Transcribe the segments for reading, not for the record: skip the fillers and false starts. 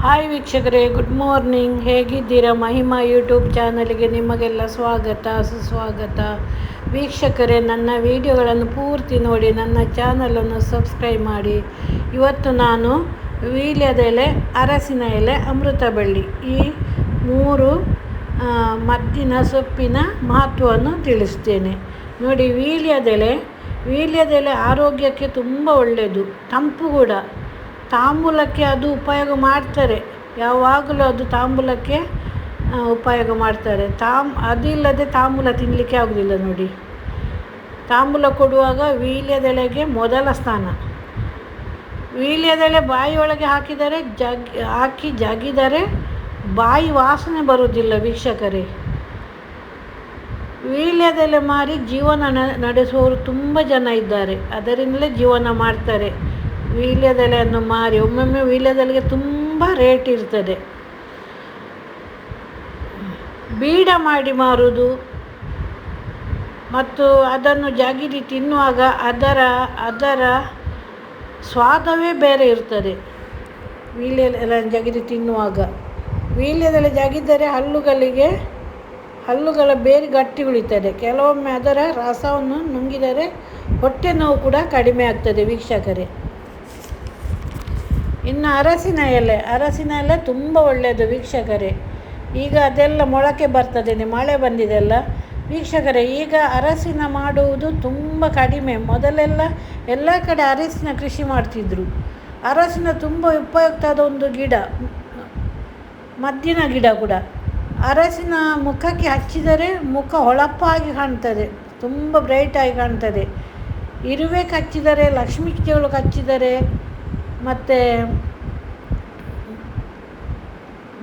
Hi ವೀಕ್ಷಕರೇ, good morning. ಹೇಗಿದ್ದೀರಾ? Mahima YouTube ಚಾನಲ್ಗೆ ನಿಮಗೆಲ್ಲ ಸ್ವಾಗತ, ಸುಸ್ವಾಗತ. ವೀಕ್ಷಕರೇ, ನನ್ನ ವಿಡಿಯೋಗಳನ್ನು ಪೂರ್ತಿ ನೋಡಿ, ನನ್ನ ಚಾನಲನ್ನು ಸಬ್ಸ್ಕ್ರೈಬ್ ಮಾಡಿ. ಇವತ್ತು ನಾನು ವೀಳ್ಯದ ಎಲೆ, ಅರಸಿನ ಎಲೆ, ಅಮೃತ ಬಳ್ಳಿ ಈ ಮೂರು ಮದ್ದಿನ ಸೊಪ್ಪಿನ ಮಹತ್ವವನ್ನು ತಿಳಿಸ್ತೇನೆ. ನೋಡಿ, ವೀಳ್ಯದೆಲೆ ಆರೋಗ್ಯಕ್ಕೆ ತುಂಬ ಒಳ್ಳೆಯದು, ತಂಪು ಕೂಡ. ತಾಂಬೂಲಕ್ಕೆ ಅದು ಉಪಯೋಗ ಮಾಡ್ತಾರೆ, ಯಾವಾಗಲೂ ಅದು ತಾಂಬೂಲಕ್ಕೆ ಉಪಯೋಗ ಮಾಡ್ತಾರೆ. ಅದಿಲ್ಲದೆ ತಾಂಬೂಲ ತಿನ್ನಲಿಕ್ಕೆ ಆಗೋದಿಲ್ಲ. ನೋಡಿ, ತಾಂಬೂಲ ಕೊಡುವಾಗ ವೀಳ್ಯದೆಲೆಗೆ ಮೊದಲ ಸ್ಥಾನ. ವೀಳ್ಯದೆಲೆ ಬಾಯಿಯೊಳಗೆ ಹಾಕಿ ಜಗಿದರೆ ಬಾಯಿ ವಾಸನೆ ಬರುವುದಿಲ್ಲ. ವೀಕ್ಷಕರೇ, ವೀಳ್ಯದೆಲೆ ಮಾರಿ ಜೀವನ ನಡೆಸುವವರು ತುಂಬ ಜನ ಇದ್ದಾರೆ. ಅದರಿಂದಲೇ ಜೀವನ ಮಾಡ್ತಾರೆ. ವೀಳ್ಯದೆಲೆಯನ್ನು ಮಾರಿ ಒಮ್ಮೊಮ್ಮೆ ವೀಳ್ಯದೆಲೆಗೆ ತುಂಬ ರೇಟ್ ಇರ್ತದೆ. ಬೀಡ ಮಾಡಿ ಮಾರುವುದು ಮತ್ತು ಅದನ್ನು ಜಗಿದು ತಿನ್ನುವಾಗ ಅದರ ಸ್ವಾದವೇ ಬೇರೆ ಇರ್ತದೆ. ವೀಳ್ಯದೆಲೆ ಜಗಿದು ತಿನ್ನುವಾಗ ವೀಳ್ಯದೆಲೆ ಜಗಿದರೆ ಹಲ್ಲುಗಳ ಬೇರೆ ಗಟ್ಟಿ ಉಳಿತದೆ. ಕೆಲವೊಮ್ಮೆ ಅದರ ರಸವನ್ನು ನುಂಗಿದರೆ ಹೊಟ್ಟೆ ನೋವು ಕೂಡ ಕಡಿಮೆ ಆಗ್ತದೆ. ವೀಕ್ಷಕರೇ, ಇನ್ನು ಅರಸಿನ ಎಲೆ ತುಂಬ ಒಳ್ಳೆಯದು. ವೀಕ್ಷಕರೇ, ಈಗ ಅದೆಲ್ಲ ಮೊಳಕೆ ಬರ್ತದೆ, ಮಳೆ ಬಂದಿದೆಲ್ಲ. ವೀಕ್ಷಕರೇ, ಈಗ ಅರಸಿನ ಮಾಡುವುದು ತುಂಬ ಕಡಿಮೆ. ಮೊದಲೆಲ್ಲ ಎಲ್ಲ ಕಡೆ ಅರಸಿನ ಕೃಷಿ ಮಾಡ್ತಿದ್ರು. ಅರಸಿನ ತುಂಬ ಉಪಯುಕ್ತವಾದ ಒಂದು ಗಿಡ, ಮದ್ದಿನ ಗಿಡ ಕೂಡ. ಅರಸಿನ ಮುಖಕ್ಕೆ ಹಚ್ಚಿದರೆ ಮುಖ ಹೊಳಪಾಗಿ ಕಾಣ್ತದೆ, ತುಂಬ ಬ್ರೈಟಾಗಿ ಕಾಣ್ತದೆ. ಇರುವೆಗೆ ಹಚ್ಚಿದರೆ, ಲಕ್ಷ್ಮೀ ದೇವಳಿಗೆ ಹಚ್ಚಿದರೆ, ಮತ್ತು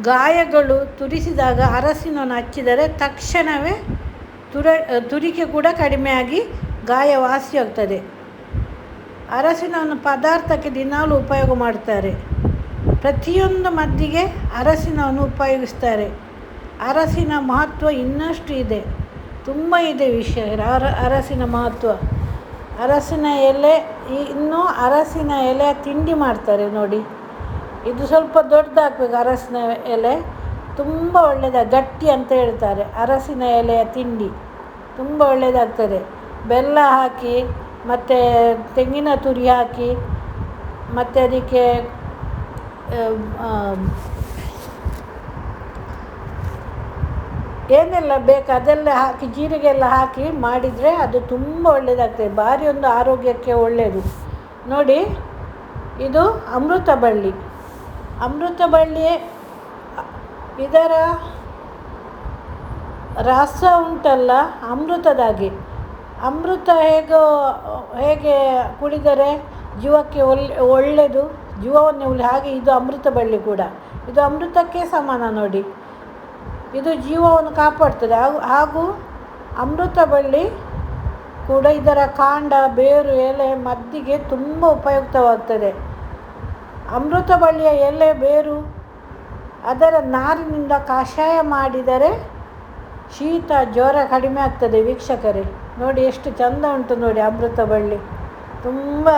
ಗಾಯಗಳು ತುರಿಸಿದಾಗ ಅರಸಿನನ್ನು ಹಚ್ಚಿದರೆ ತಕ್ಷಣವೇ ತುರಿಕೆ ಕೂಡ ಕಡಿಮೆಯಾಗಿ ಗಾಯ ವಾಸಿಯಾಗ್ತದೆ. ಅರಸಿನವನ್ನು ಪದಾರ್ಥಕ್ಕೆ ದಿನಾಲೂ ಉಪಯೋಗ ಮಾಡ್ತಾರೆ. ಪ್ರತಿಯೊಂದು ಮದ್ದಿಗೆ ಅರಸಿನವನ್ನು ಉಪಯೋಗಿಸ್ತಾರೆ. ಅರಸಿನ ಮಹತ್ವ ಇನ್ನಷ್ಟು ಇದೆ, ತುಂಬ ಇದೆ ವಿಷಯ. ಅರಸಿನ ಮಹತ್ವ, ಅರಸಿನ ಎಲೆ, ಇನ್ನೂ ಅರಸಿನ ಎಲೆ ತಿಂಡಿ ಮಾಡ್ತಾರೆ. ನೋಡಿ, ಇದು ಸ್ವಲ್ಪ ದೊಡ್ಡದಾಗಬೇಕು. ಅರಸಿನ ಎಲೆ ತುಂಬ ಒಳ್ಳೆಯದ, ಗಟ್ಟಿ ಅಂತ ಹೇಳ್ತಾರೆ. ಅರಸಿನ ಎಲೆಯ ತಿಂಡಿ ತುಂಬ ಒಳ್ಳೆಯದಾಗ್ತದೆ. ಬೆಲ್ಲ ಹಾಕಿ ಮತ್ತು ತೆಂಗಿನ ತುರಿ ಹಾಕಿ ಮತ್ತು ಅದಕ್ಕೆ ಏನೆಲ್ಲ ಬೇಕು ಅದೆಲ್ಲ ಹಾಕಿ, ಜೀರಿಗೆ ಎಲ್ಲ ಹಾಕಿ ಮಾಡಿದರೆ ಅದು ತುಂಬ ಒಳ್ಳೆಯದಾಗ್ತದೆ. ಭಾರಿ ಒಂದು ಆರೋಗ್ಯಕ್ಕೆ ಒಳ್ಳೆಯದು. ನೋಡಿ, ಇದು ಅಮೃತ ಬಳ್ಳಿ. ಇದರ ರಸ ಉಂಟಲ್ಲ ಅಮೃತದಾಗಿ. ಅಮೃತ ಹೇಗೆ ಕುಡಿದರೆ ಜೀವಕ್ಕೆ ಒಳ್ಳೆಯದು, ಜೀವವನ್ನು ಹಾಗೆ ಇದು ಅಮೃತ ಬಳ್ಳಿ ಕೂಡ. ಇದು ಅಮೃತಕ್ಕೆ ಸಮಾನ. ನೋಡಿ, ಇದು ಜೀವವನ್ನು ಕಾಪಾಡ್ತದೆ. ಹಾಗೂ ಅಮೃತ ಬಳ್ಳಿ ಕೂಡ ಇದರ ಕಾಂಡ, ಬೇರು, ಎಲೆ ಮದ್ದಿಗೆ ತುಂಬ ಉಪಯುಕ್ತವಾಗ್ತದೆ. ಅಮೃತ ಬಳ್ಳಿಯ ಎಲೆ, ಬೇರು, ಅದರ ನಾರಿನಿಂದ ಕಷಾಯ ಮಾಡಿದರೆ ಶೀತ ಜ್ವರ ಕಡಿಮೆ ಆಗ್ತದೆ. ವೀಕ್ಷಕರೇ, ನೋಡಿ ಎಷ್ಟು ಚೆಂದ ಉಂಟು. ನೋಡಿ, ಅಮೃತ ಬಳ್ಳಿ ತುಂಬ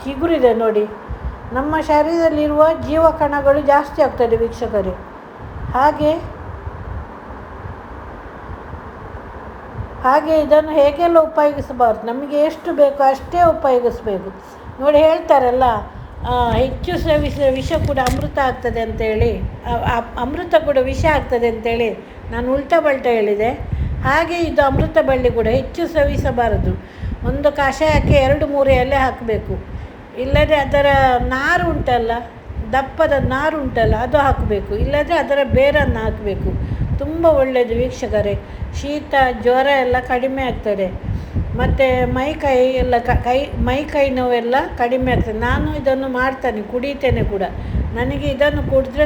ಚಿಗುರಿದೆ. ನೋಡಿ, ನಮ್ಮ ಶರೀರದಲ್ಲಿರುವ ಜೀವಕಣಗಳು ಜಾಸ್ತಿ ಆಗ್ತದೆ. ವೀಕ್ಷಕರೇ, ಹಾಗೆ ಇದನ್ನು ಹೇಗೆಲ್ಲ ಉಪಯೋಗಿಸಬಾರ್ದು, ನಮಗೆ ಎಷ್ಟು ಬೇಕೋ ಅಷ್ಟೇ ಉಪಯೋಗಿಸಬೇಕು. ನೋಡಿ, ಹೇಳ್ತಾರಲ್ಲ, ಹೆಚ್ಚು ಸೇವಿಸಿದ ವಿಷ ಕೂಡ ಅಮೃತ ಆಗ್ತದೆ ಅಂತೇಳಿ, ಅಮೃತ ಕೂಡ ವಿಷ ಆಗ್ತದೆ ಅಂತೇಳಿ ನಾನು ಉಲ್ಟಾ ಪಲ್ಟಾ ಹೇಳಿದೆ. ಹಾಗೆ ಇದು ಅಮೃತ ಬಳ್ಳಿ ಕೂಡ ಹೆಚ್ಚು ಸೇವಿಸಬಾರದು. ಒಂದು ಕಷಾಯಕ್ಕೆ 2-3 ಎಲೆ ಹಾಕಬೇಕು. ಇಲ್ಲದೆ ಅದರ ನಾರು ಉಂಟಲ್ಲ, ದಪ್ಪದ ನಾರು ಉಂಟಲ್ಲ, ಅದು ಹಾಕಬೇಕು. ಇಲ್ಲದೆ ಅದರ ಬೇರನ್ನು ಹಾಕಬೇಕು. ತುಂಬ ಒಳ್ಳೆಯದು. ವೀಕ್ಷಕರೇ, ಶೀತ ಜ್ವರ ಎಲ್ಲ ಕಡಿಮೆ ಆಗ್ತದೆ. ಮತ್ತು ಮೈ ಕೈ ನೋವೆಲ್ಲ ಕಡಿಮೆ ಆಗ್ತದೆ. ನಾನು ಇದನ್ನು ಮಾಡ್ತೇನೆ, ಕುಡಿತೇನೆ ಕೂಡ. ನನಗೆ ಇದನ್ನು ಕುಡಿದ್ರೆ